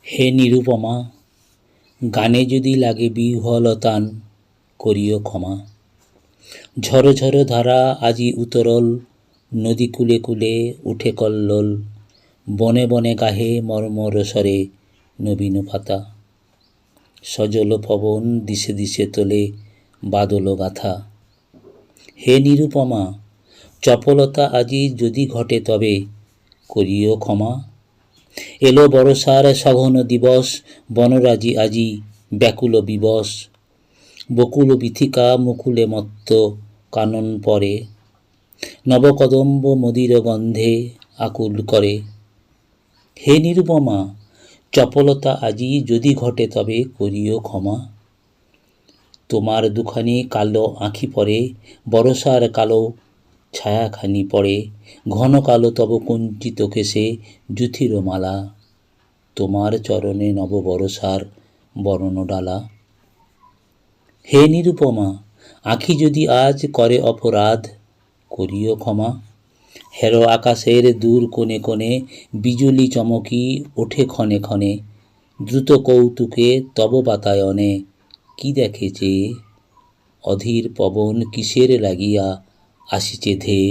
হে নিরুপমা, গানে যদি লাগে বিহ্বলতান, করিও ক্ষমা। ঝরো ঝরো ধারা আজি উতরল, নদী কূলে কূলে উঠে কল্লোল, বনে বনে গাহে মর্মর স্বরে নবীন পাতা। সজল পবন দিশে দিশে তোলে বাদল গাথা। হে নিরুপমা, চপলতা আজি যদি ঘটে তবে করিও ক্ষমা। এলো বরষার সঘন দিবস, বনরাজি আজি ব্যাকুল বিবশ, বকুল বীথিকা মুকুলে মত্ত কানন পরে, নবকদম্ব মদির গন্ধে আকুল করে। হে নিরুপমা, চপলতা আজি যদি ঘটে তবে করিও ক্ষমা। তোমার দুখানি কালো আঁখি পরে, বরষার কালো ছায়াখানি পড়ে, ঘন কালো তব কুঞ্চিত কেশে যুথির মালা, তোমার চরণে নব বরষার বরণডালা। হে নিরুপমা, আঁখি যদি আজ করে অপরাধ, করিও ক্ষমা। হেরো আকাশের দূর কোণে কোণে বিজুলি চমকি ওঠে ক্ষণে ক্ষণে, দ্রুত কৌতুকে তব বাতায়নে কি দেখে চেয়ে, অধীর পবন কিসের লাগিয়া আসিছে ধেয়ে।